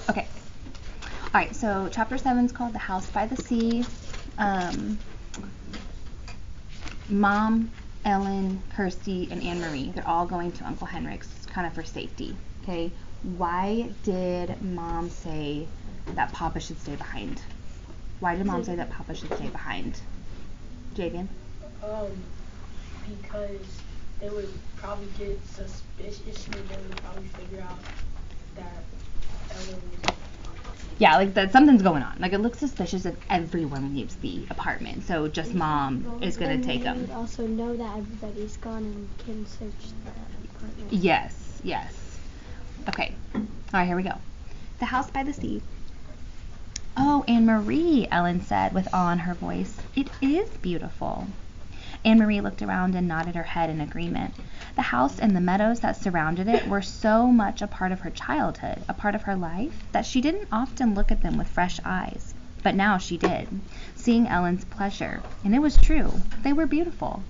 Okay. All right, so chapter 7 is called The House by the Sea. Mom, Ellen, Kirsty, and Anne Marie, they're all going to Uncle Henrik's kind of for safety. Okay. Why did Mom say that Papa should stay behind? Why did Mom say that Papa should stay behind? Javian? Because they would probably get suspicious and they would probably figure out that Ellen was. Yeah, like that something's going on. Like it looks suspicious if everyone leaves the apartment. So just Mom is gonna take them. They would also know that everybody's gone and can search the apartment. Yes. Okay. All right, here we go. The House by the Sea. Oh, Anne Marie, Ellen said with awe in her voice. It is beautiful. Anne Marie looked around and nodded her head in agreement. The house and the meadows that surrounded it were so much a part of her childhood, a part of her life, that she didn't often look at them with fresh eyes. But now she did, seeing Ellen's pleasure. And it was true. They were beautiful.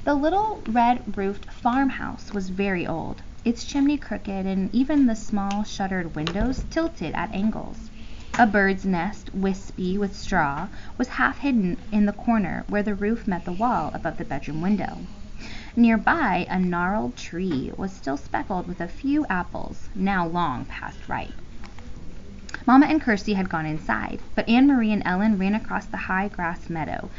The little red-roofed farmhouse was very old, its chimney crooked and even the small shuttered windows tilted at angles. A bird's nest, wispy with straw, was half hidden in the corner where the roof met the wall above the bedroom window. Nearby, a gnarled tree was still speckled with a few apples, now long past ripe. Mama and Kirsty had gone inside, but Anne Marie and Ellen ran across the high grass meadow,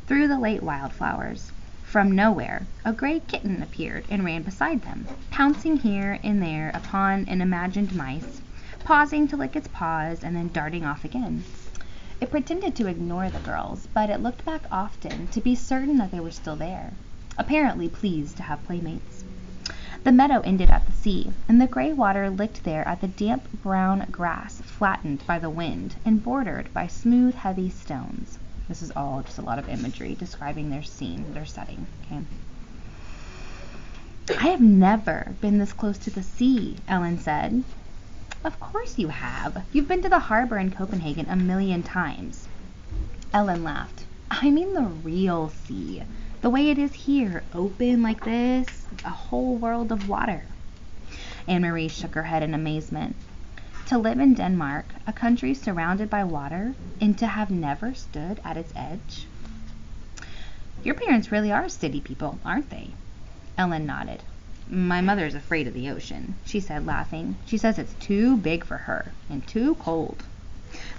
through the late wildflowers. From nowhere, a gray kitten appeared and ran beside them, pouncing here and there upon an imagined mice, pausing to lick its paws and then darting off again. It pretended to ignore the girls, but it looked back often to be certain that they were still there, apparently pleased to have playmates. The meadow ended at the sea, and the gray water licked there at the damp brown grass flattened by the wind and bordered by smooth, heavy stones. This is all just a lot of imagery describing their scene, their setting. Okay. I have never been this close to the sea, Ellen said. Of course you have. You've been to the harbor in Copenhagen 1,000,000 times. Ellen laughed. I mean the real sea. The way it is here, open like this, a whole world of water. Anne Marie shook her head in amazement. To live in Denmark, a country surrounded by water, and to have never stood at its edge? Your parents really are city people, aren't they? Ellen nodded. My mother's afraid of the ocean, she said, laughing. She says it's too big for her, and too cold.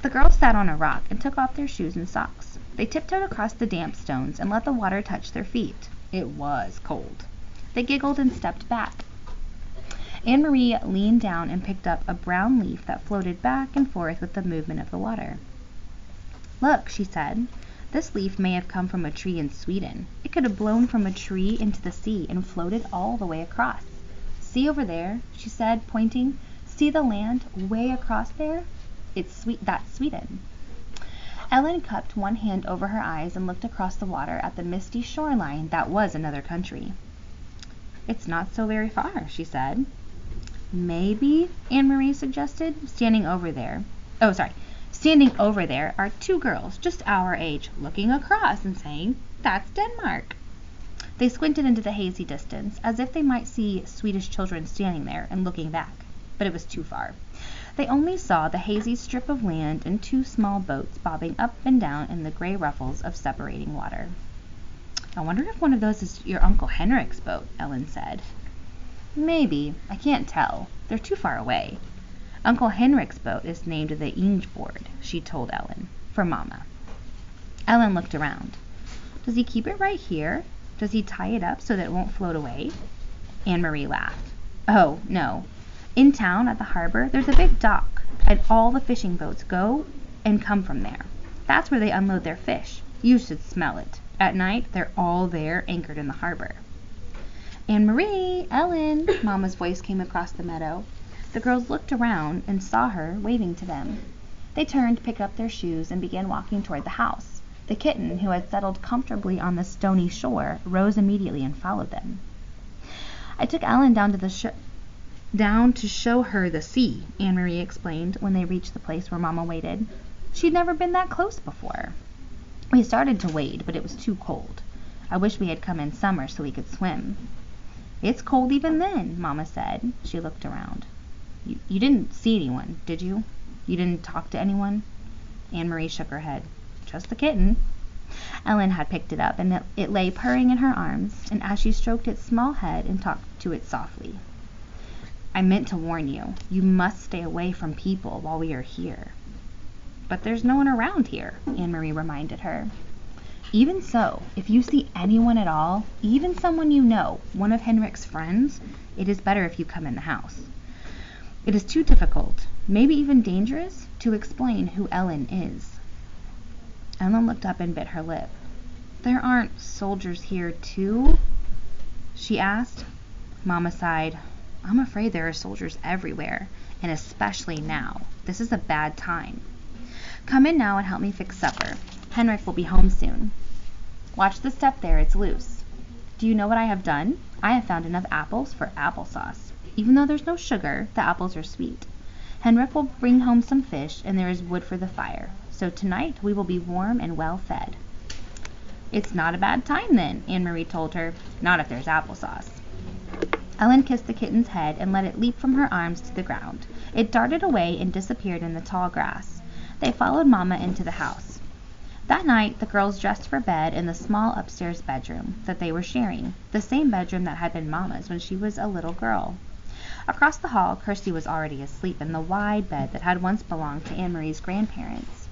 The girls sat on a rock and took off their shoes and socks. They tiptoed across the damp stones and let the water touch their feet. It was cold. They giggled and stepped back. Anne Marie leaned down and picked up a brown leaf that floated back and forth with the movement of the water. Look, she said. This leaf may have come from a tree in Sweden. It could have blown from a tree into the sea and floated all the way across. See over there, she said, pointing. See the land way across there? That's Sweden. Ellen cupped one hand over her eyes and looked across the water at the misty shoreline that was another country. It's not so very far, she said. Maybe, Anne Marie suggested, standing over there are two girls just our age looking across and saying, That's Denmark. They squinted into the hazy distance, as if they might see Swedish children standing there and looking back, but it was too far. They only saw the hazy strip of land and two small boats bobbing up and down in the gray ruffles of separating water. I wonder if one of those is your Uncle Henrik's boat, Ellen said. Maybe. I can't tell. They're too far away. Uncle Henrik's boat is named the Ingeborg, she told Ellen, for Mama. Ellen looked around. Does he keep it right here? Does he tie it up so that it won't float away? Anne Marie laughed. Oh, no. In town at the harbor, there's a big dock, and all the fishing boats go and come from there. That's where they unload their fish. You should smell it. At night, they're all there, anchored in the harbor. Anne Marie, Ellen, Mama's voice came across the meadow. The girls looked around and saw her waving to them. They turned, picked up their shoes, and began walking toward the house. The kitten, who had settled comfortably on the stony shore, rose immediately and followed them. I took Ellen down to show her the sea, Anne Marie explained when they reached the place where Mama waited. She'd never been that close before. We started to wade, but it was too cold. I wish we had come in summer so we could swim. It's cold even then, Mama said. She looked around. You didn't see anyone, did you? You didn't talk to anyone? Anne-Marie shook her head. Just the kitten. Ellen had picked it up, and it lay purring in her arms, and as she stroked its small head and talked to it softly. I meant to warn you. You must stay away from people while we are here. But there's no one around here, Anne-Marie reminded her. Even so, if you see anyone at all, even someone you know, one of Henrik's friends, it is better if you come in the house. It is too difficult, maybe even dangerous, to explain who Ellen is. Ellen looked up and bit her lip. There aren't soldiers here, too? She asked. Mama sighed. I'm afraid there are soldiers everywhere, and especially now. This is a bad time. Come in now and help me fix supper. Henrik will be home soon. Watch the step there, it's loose. Do you know what I have done? I have found enough apples for applesauce. Even though there's no sugar, the apples are sweet. Henrik will bring home some fish, and there is wood for the fire. So tonight we will be warm and well fed. It's not a bad time then, Anne-Marie told her. Not if there's applesauce. Ellen kissed the kitten's head and let it leap from her arms to the ground. It darted away and disappeared in the tall grass. They followed Mama into the house. That night, the girls dressed for bed in the small upstairs bedroom that they were sharing, the same bedroom that had been Mama's when she was a little girl. Across the hall, Kirsty was already asleep in the wide bed that had once belonged to Anne-Marie's grandparents.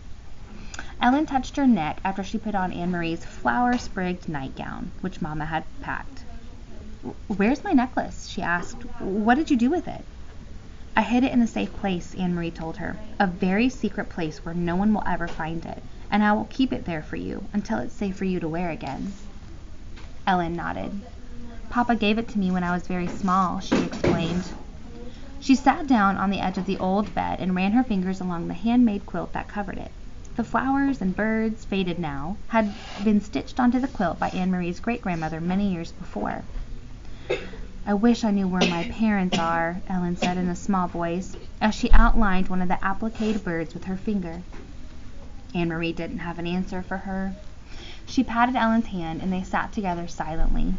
Ellen touched her neck after she put on Anne-Marie's flower-sprigged nightgown, which Mama had packed. Where's my necklace? She asked. What did you do with it? I hid it in a safe place, Anne-Marie told her. A very secret place where no one will ever find it. And I will keep it there for you until it's safe for you to wear again. Ellen nodded. Papa gave it to me when I was very small, she explained. She sat down on the edge of the old bed and ran her fingers along the handmade quilt that covered it. The flowers and birds, faded now, had been stitched onto the quilt by Anne-Marie's great-grandmother many years before. I wish I knew where my parents are, Ellen said in a small voice, as she outlined one of the appliqued birds with her finger. Anne-Marie didn't have an answer for her. She patted Ellen's hand, and they sat together silently.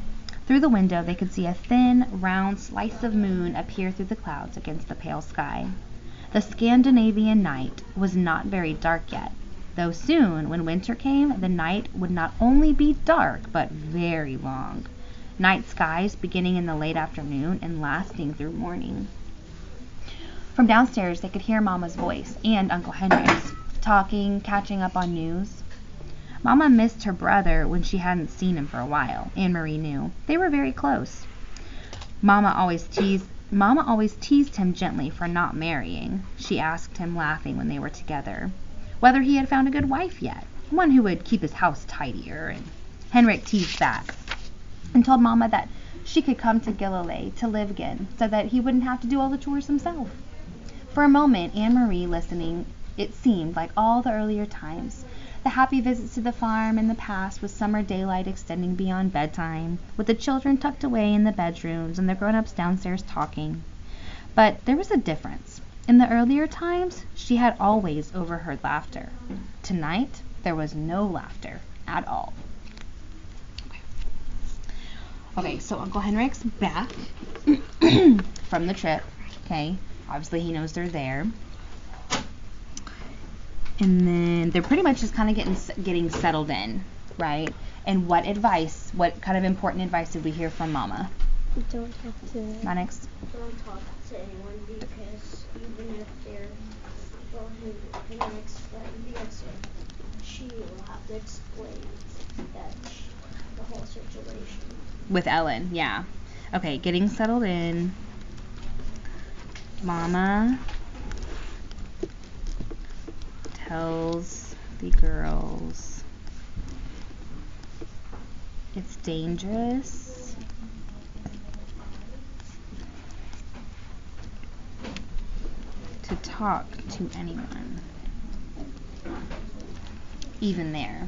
Through the window they could see a thin, round slice of moon appear through the clouds against the pale sky. The Scandinavian night was not very dark yet, though soon, when winter came, the night would not only be dark, but very long. Night skies beginning in the late afternoon and lasting through morning. From downstairs they could hear Mama's voice and Uncle Henrik's, talking, catching up on news. Mama missed her brother when she hadn't seen him for a while, Anne-Marie knew. They were very close. Mama always teased him gently for not marrying. She asked him, laughing, when they were together, whether he had found a good wife yet, one who would keep his house tidier, and Henrik teased back and told Mama that she could come to Gillelay to live again so that he wouldn't have to do all the chores himself. For a moment, Anne-Marie, listening, it seemed like all the earlier times, the happy visits to the farm in the past with summer daylight extending beyond bedtime, with the children tucked away in the bedrooms and the grown-ups downstairs talking. But there was a difference. In the earlier times, she had always overheard laughter. Tonight, there was no laughter at all. Okay, so Uncle Henrik's back from the trip. Okay, obviously he knows they're there. And then they're pretty much just kind of getting settled in, right? And what kind of important advice did we hear from Mama? Don't talk to... Monix? Don't talk to anyone because even if they're Henrik's friend, because she will have to explain the whole situation. With Ellen, yeah. Okay, getting settled in. Mama tells the girls it's dangerous to talk to anyone, even there.